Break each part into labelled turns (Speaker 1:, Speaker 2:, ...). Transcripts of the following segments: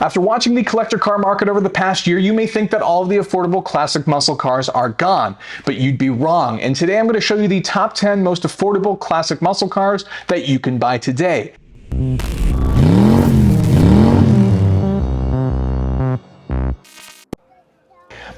Speaker 1: After watching the collector car market over the past year, you may think that all of the affordable classic muscle cars are gone, but you'd be wrong. And today I'm going to show you the top 10 most affordable classic muscle cars that you can buy today.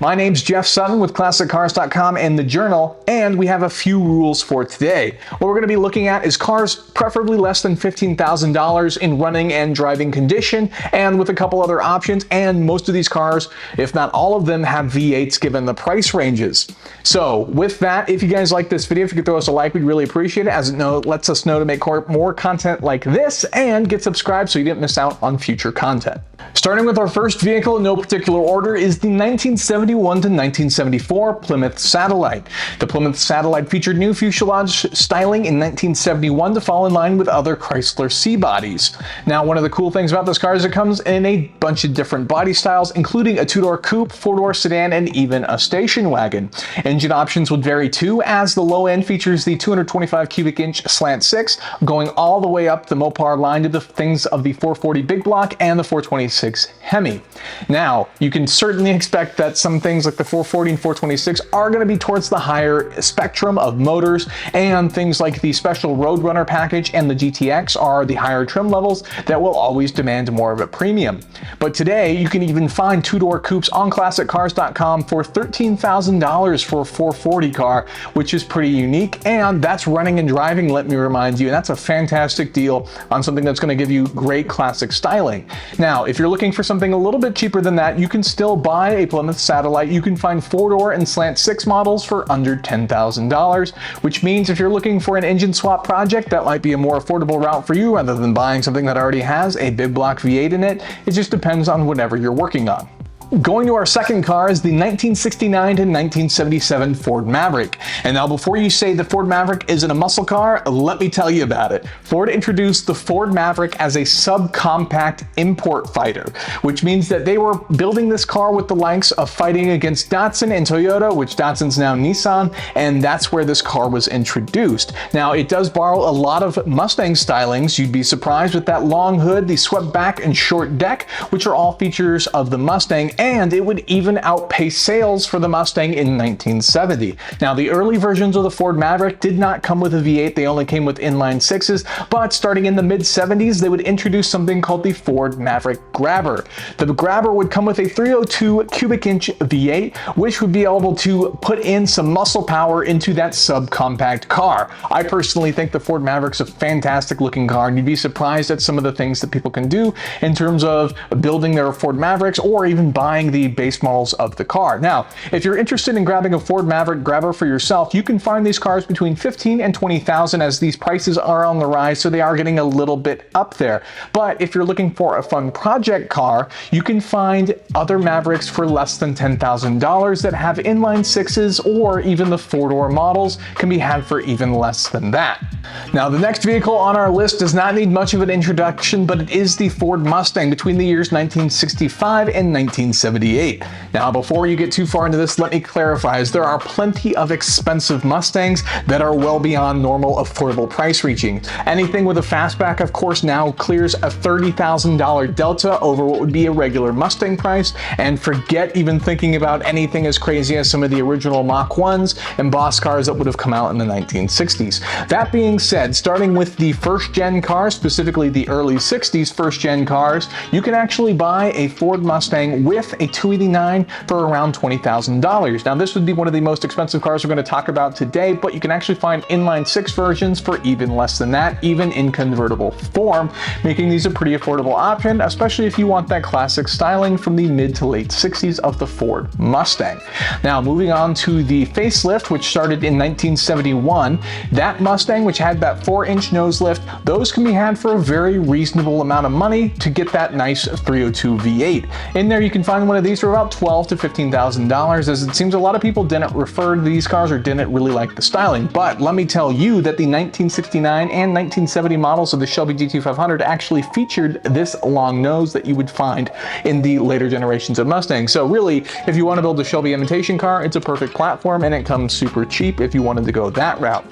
Speaker 1: My name's Jeff Sutton with ClassicCars.com and The Journal, and we have a few rules for today. What we're going to be looking at is cars preferably less than $15,000 in running and driving condition, and with a couple other options, and most of these cars, if not all of them, have V8s given the price ranges. So with that, if you guys like this video, if you could throw us a like, we'd really appreciate it, as it lets us know to make more content like this, and get subscribed so you didn't miss out on future content. Starting with our first vehicle in no particular order is the 1971 to 1974 Plymouth Satellite. The Plymouth Satellite featured new fuselage styling in 1971 to fall in line with other Chrysler C-bodies. Now, one of the cool things about this car is it comes in a bunch of different body styles, including a two-door coupe, four-door sedan, and even a station wagon. Engine options would vary too, as the low end features the 225 cubic inch slant 6, going all the way up the Mopar line to the things of the 440 big block and the 426 Hemi. Now, you can certainly expect that some things like the 440 and 426 are going to be towards the higher spectrum of motors, and things like the special Roadrunner package and the GTX are the higher trim levels that will always demand more of a premium. But today, you can even find two-door coupes on ClassicCars.com for $13,000 for a 440 car, which is pretty unique, and that's running and driving, let me remind you, and that's a fantastic deal on something that's going to give you great classic styling. Now, if you're looking for something a little bit cheaper than that, you can still buy a Plymouth Satellite. You can find four-door and slant 6 models for under $10,000, which means if you're looking for an engine swap project, that might be a more affordable route for you rather than buying something that already has a big block V8 in it. It just depends on whatever you're working on. Going to our second car is the 1969 to 1977 Ford Maverick. And now before you say the Ford Maverick isn't a muscle car, let me tell you about it. Ford introduced the Ford Maverick as a subcompact import fighter, which means that they were building this car with the likes of fighting against Datsun and Toyota, which Datsun's now Nissan, and that's where this car was introduced. Now, it does borrow a lot of Mustang stylings. You'd be surprised with that long hood, the swept back and short deck, which are all features of the Mustang, and it would even outpace sales for the Mustang in 1970. Now, the early versions of the Ford Maverick did not come with a V8, they only came with inline 6s, but starting in the mid-70s, they would introduce something called the Ford Maverick Grabber. The Grabber would come with a 302 cubic inch V8, which would be able to put in some muscle power into that subcompact car. I personally think the Ford Maverick's a fantastic looking car, and you'd be surprised at some of the things that people can do in terms of building their Ford Mavericks or even buying the base models of the car. Now, if you're interested in grabbing a Ford Maverick Grabber for yourself, you can find these cars between $15,000 and $20,000, as these prices are on the rise, so they are getting a little bit up there. But if you're looking for a fun project car, you can find other Mavericks for less than $10,000 that have inline 6s, or even the four-door models can be had for even less than that. Now, the next vehicle on our list does not need much of an introduction, but it is the Ford Mustang between the years 1965 and 1978. Now, before you get too far into this, let me clarify, as there are plenty of expensive Mustangs that are well beyond normal affordable price reaching. Anything with a fastback, of course, now clears a $30,000 delta over what would be a regular Mustang price, and forget even thinking about anything as crazy as some of the original Mach 1s and Boss cars that would have come out in the 1960s. That being said, starting with the first-gen cars, specifically the early 60s first-gen cars, you can actually buy a Ford Mustang with a 289 for around $20,000. Now, this would be one of the most expensive cars we're going to talk about today, but you can actually find inline 6 versions for even less than that, even in convertible form, making these a pretty affordable option, especially if you want that classic styling from the mid to late 60s of the Ford Mustang. Now, moving on to the facelift, which started in 1971, that Mustang, which had that 4-inch nose lift, those can be had for a very reasonable amount of money to get that nice 302 V8. In there, you can find one of these for about $12,000 to $15,000, as it seems a lot of people didn't refer to these cars or didn't really like the styling. But let me tell you that the 1969 and 1970 models of the Shelby GT500 actually featured this long nose that you would find in the later generations of Mustang. So really, if you want to build a Shelby imitation car, it's a perfect platform, and it comes super cheap if you wanted to go that route.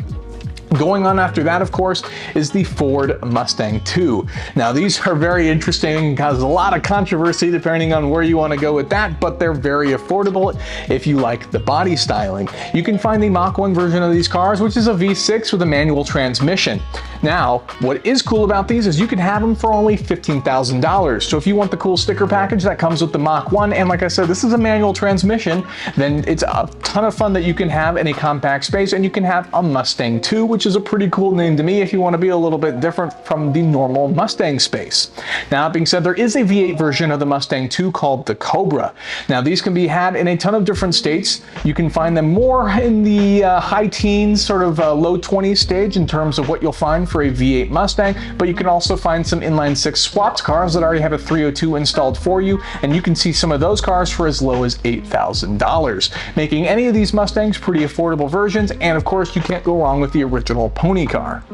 Speaker 1: Going on after that, of course, is the Ford Mustang II. Now, these are very interesting and cause a lot of controversy depending on where you want to go with that, but they're very affordable if you like the body styling. You can find the Mach 1 version of these cars, which is a V6 with a manual transmission. Now, what is cool about these is you can have them for only $15,000. So if you want the cool sticker package that comes with the Mach 1, and like I said, this is a manual transmission, then it's a ton of fun that you can have in a compact space, and you can have a Mustang II, which is a pretty cool name to me if you want to be a little bit different from the normal Mustang space. Now, that being said, there is a V8 version of the Mustang II called the Cobra. Now, these can be had in a ton of different states. You can find them more in the high teens, sort of low 20s stage in terms of what you'll find for a V8 Mustang, but you can also find some inline six swapped cars that already have a 302 installed for you, and you can see some of those cars for as low as $8,000, making any of these Mustangs pretty affordable versions, and of course you can't go wrong with the original pony car.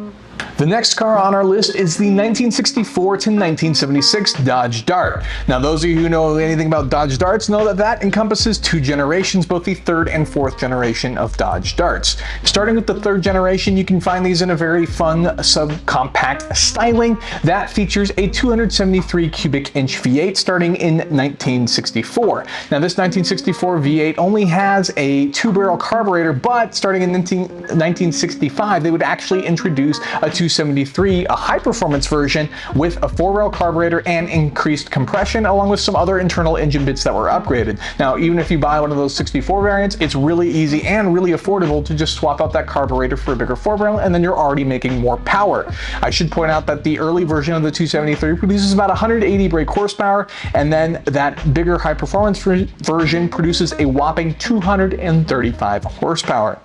Speaker 1: The next car on our list is the 1964 to 1976 Dodge Dart. Now, those of you who know anything about Dodge Darts know that that encompasses two generations, both the third and fourth generation of Dodge Darts. Starting with the third generation, you can find these in a very fun subcompact styling that features a 273 cubic inch V8 starting in 1964. Now, this 1964 V8 only has a 2-barrel carburetor, but starting in 1965, they would actually introduce a 273, a high-performance version with a 4-rail carburetor and increased compression, along with some other internal engine bits that were upgraded. Now, even if you buy one of those 64 variants, it's really easy and really affordable to just swap out that carburetor for a bigger 4-rail, and then you're already making more power. I should point out that the early version of the 273 produces about 180 brake horsepower, and then that bigger high-performance version produces a whopping 235 horsepower.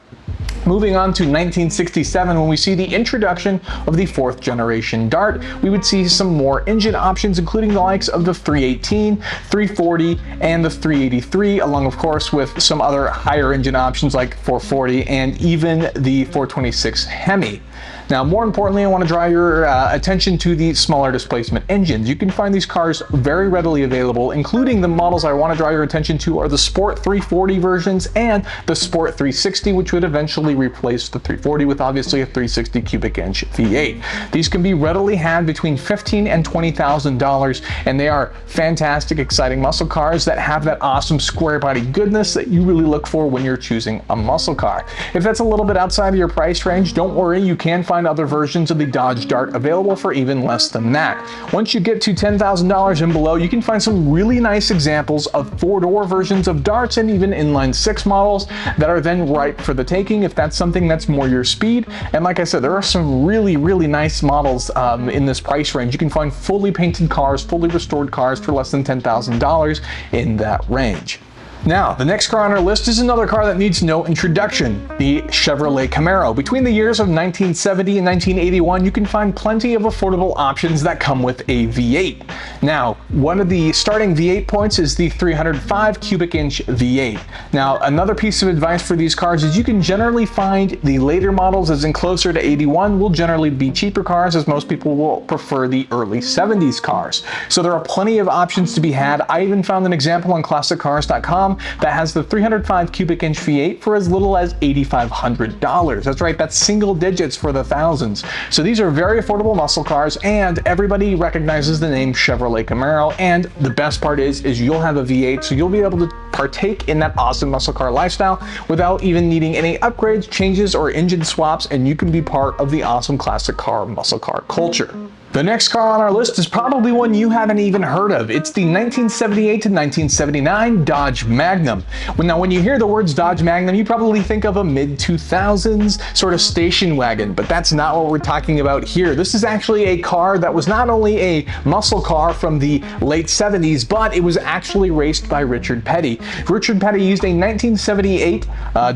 Speaker 1: Moving on to 1967, when we see the introduction of the fourth generation Dart, we would see some more engine options, including the likes of the 318, 340, and the 383, along of course with some other higher engine options like 440 and even the 426 Hemi. Now, more importantly, I want to draw your attention to the smaller displacement engines. You can find these cars very readily available, including the models I want to draw your attention to are the Sport 340 versions and the Sport 360, which would eventually replace the 340 with obviously a 360 cubic inch V8. These can be readily had between $15,000 and $20,000, and they are fantastic, exciting muscle cars that have that awesome square body goodness that you really look for when you're choosing a muscle car. If that's a little bit outside of your price range, don't worry, you can find other versions of the Dodge Dart available for even less than that. Once you get to $10,000 and below, you can find some really nice examples of 4-door versions of Darts and even inline 6 models that are then ripe for the taking if that's something that's more your speed. And like I said, there are some really nice models in this price range. You can find fully painted cars, fully restored cars for less than $10,000 in that range. Now, the next car on our list is another car that needs no introduction, the Chevrolet Camaro. Between the years of 1970 and 1981, you can find plenty of affordable options that come with a V8. Now, one of the starting V8 points is the 305 cubic inch V8. Now, another piece of advice for these cars is you can generally find the later models, as in closer to 81, will generally be cheaper cars, as most people will prefer the early 70s cars. So there are plenty of options to be had. I even found an example on ClassicCars.com that has the 305 cubic inch V8 for as little as $8,500. That's right, that's single digits for the thousands. So these are very affordable muscle cars, and everybody recognizes the name Chevrolet Camaro, and the best part is you'll have a V8, so you'll be able to partake in that awesome muscle car lifestyle without even needing any upgrades, changes, or engine swaps, and you can be part of the awesome classic car muscle car culture. The next car on our list is probably one you haven't even heard of. It's the 1978 to 1979 Dodge Magnum. Now, when you hear the words Dodge Magnum, you probably think of a mid-2000s sort of station wagon, but that's not what we're talking about here. This is actually a car that was not only a muscle car from the late 70s, but it was actually raced by Richard Petty. Richard Petty used a 1978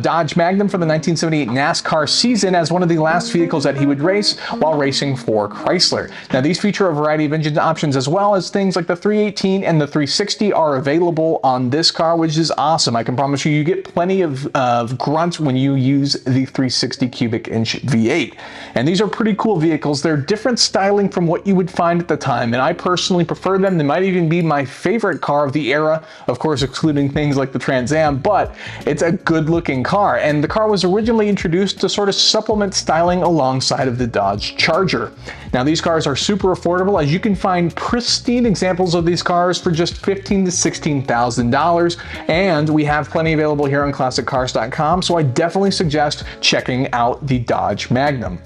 Speaker 1: Dodge Magnum for the 1978 NASCAR season as one of the last vehicles that he would race while racing for Chrysler. Now these feature a variety of engine options, as well as things like the 318 and the 360 are available on this car, which is awesome. I can promise you, you get plenty of grunt when you use the 360 cubic inch V8. And these are pretty cool vehicles. They're different styling from what you would find at the time, and I personally prefer them. They might even be my favorite car of the era, of course excluding things like the Trans Am, but it's a good looking car. And the car was originally introduced to sort of supplement styling alongside of the Dodge Charger. Now these cars are super affordable, as you can find pristine examples of these cars for just $15,000 to $16,000, and we have plenty available here on ClassicCars.com, so I definitely suggest checking out the Dodge Magnum.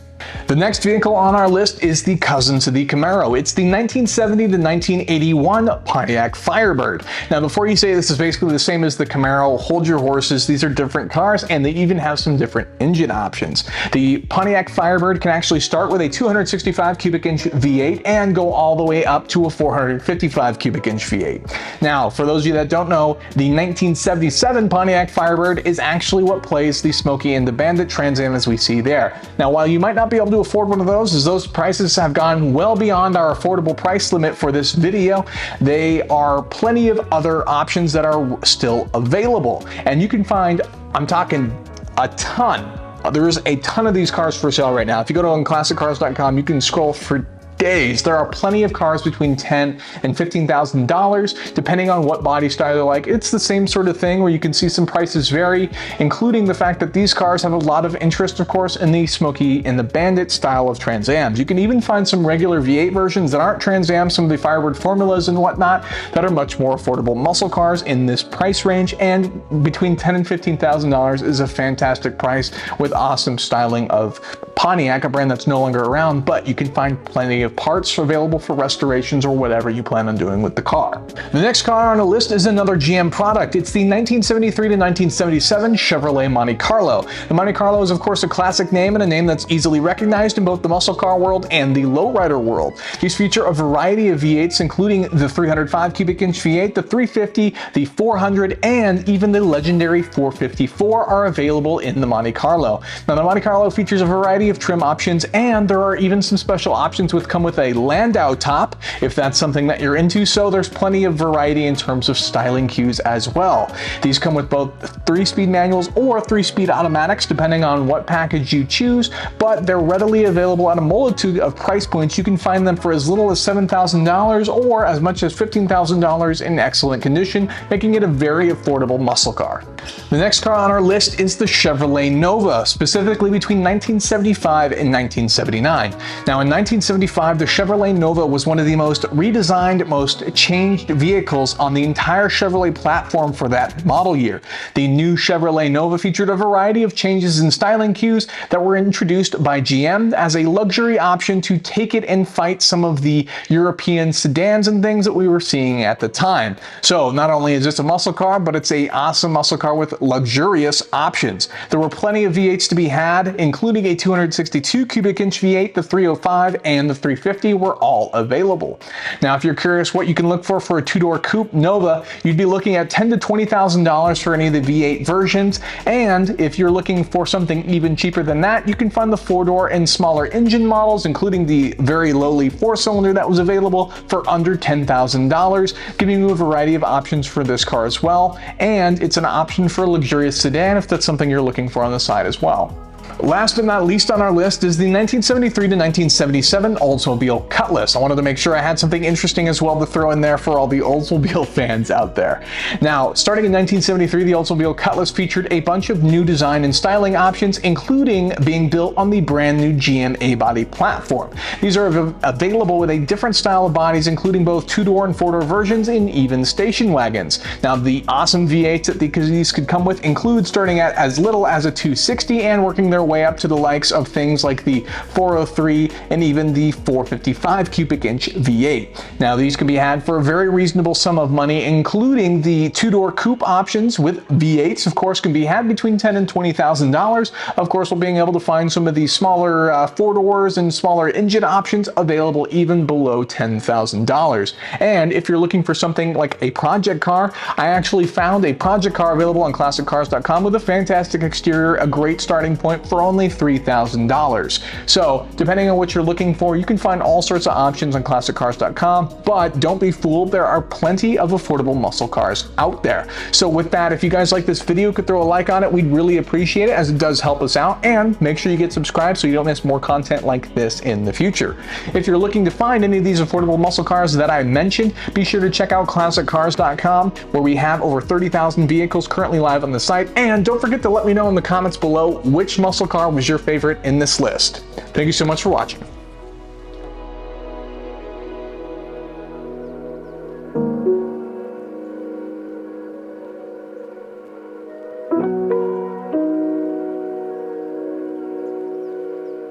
Speaker 1: The next vehicle on our list is the cousin to the Camaro. It's the 1970 to 1981 Pontiac Firebird. Now, before you say this is basically the same as the Camaro, hold your horses. These are different cars, and they even have some different engine options. The Pontiac Firebird can actually start with a 265 cubic inch V8 and go all the way up to a 455 cubic inch V8. Now, for those of you that don't know, the 1977 Pontiac Firebird is actually what plays the Smokey and the Bandit Trans Am as we see there. Now, while you might not be able to afford one of those, as those prices have gone well beyond our affordable price limit for this video, there are plenty of other options that are still available. And you can find, I'm talking a ton. There's a ton of these cars for sale right now. If you go to ClassicCars.com, you can scroll for days. There are plenty of cars between $10,000 and $15,000, depending on what body style you like. It's the same sort of thing where you can see some prices vary, including the fact that these cars have a lot of interest, of course, in the Smokey and the Bandit style of Trans Ams. You can even find some regular V8 versions that aren't Trans Ams, some of the Firebird formulas and whatnot, that are much more affordable muscle cars in this price range, and between $10,000 and $15,000 is a fantastic price with awesome styling of Pontiac, a brand that's no longer around, but you can find plenty of parts available for restorations or whatever you plan on doing with the car. The next car on the list is another GM product. It's the 1973 to 1977 Chevrolet Monte Carlo. The Monte Carlo is of course a classic name, and a name that's easily recognized in both the muscle car world and the lowrider world. These feature a variety of V8s, including the 305 cubic inch V8, the 350, the 400, and even the legendary 454 are available in the Monte Carlo. Now the Monte Carlo features a variety of trim options, and there are even some special options come with a Landau top, if that's something that you're into, so there's plenty of variety in terms of styling cues as well. These come with both 3-speed manuals or 3-speed automatics, depending on what package you choose, but they're readily available at a multitude of price points. You can find them for as little as $7,000 or as much as $15,000 in excellent condition, making it a very affordable muscle car. The next car on our list is the Chevrolet Nova, specifically between 1975 and 1979. Now in 1975, the Chevrolet Nova was one of the most redesigned, most changed vehicles on the entire Chevrolet platform for that model year. The new Chevrolet Nova featured a variety of changes in styling cues that were introduced by GM as a luxury option to take it and fight some of the European sedans and things that we were seeing at the time. So not only is this a muscle car, but it's an awesome muscle car with luxurious options. There were plenty of V8s to be had, including a 262 cubic inch V8, the 305, and the 350 were all available. Now, if you're curious what you can look for a two-door coupe Nova, you'd be looking at $10,000 to $20,000 for any of the V8 versions. And if you're looking for something even cheaper than that, you can find the 4-door and smaller engine models, including the very lowly 4-cylinder that was available for under $10,000, giving you a variety of options for this car as well. And it's an option for a luxurious sedan if that's something you're looking for on the side as well. Last but not least on our list is the 1973 to 1977 Oldsmobile Cutlass. I wanted to make sure I had something interesting as well to throw in there for all the Oldsmobile fans out there. Now, starting in 1973, the Oldsmobile Cutlass featured a bunch of new design and styling options, including being built on the brand new GM A-body platform. These are available with a different style of bodies, including both 2-door and 4-door versions, and even station wagons. Now, the awesome V8s that these could come with include starting at as little as a 260 and working their way up to the likes of things like the 403 and even the 455 cubic inch V8. Now these can be had for a very reasonable sum of money, including the 2-door coupe options with V8s, of course, can be had between $10,000 and $20,000. Of course, we're being able to find some of the smaller 4-doors and smaller engine options available even below $10,000. And if you're looking for something like a project car, I actually found a project car available on ClassicCars.com with a fantastic exterior, a great starting point Satellite for only $3,000. So depending on what you're looking for, you can find all sorts of options on ClassicCars.com, but don't be fooled, there are plenty of affordable muscle cars out there. So with that, if you guys like this video, could throw a like on it, we'd really appreciate it as it does help us out, and make sure you get subscribed so you don't miss more content like this in the future. If you're looking to find any of these affordable muscle cars that I mentioned, be sure to check out ClassicCars.com, where we have over 30,000 vehicles currently live on the site, and don't forget to let me know in the comments below which muscle car was your favorite in this list. Thank you so much for watching.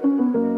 Speaker 2: Thank you.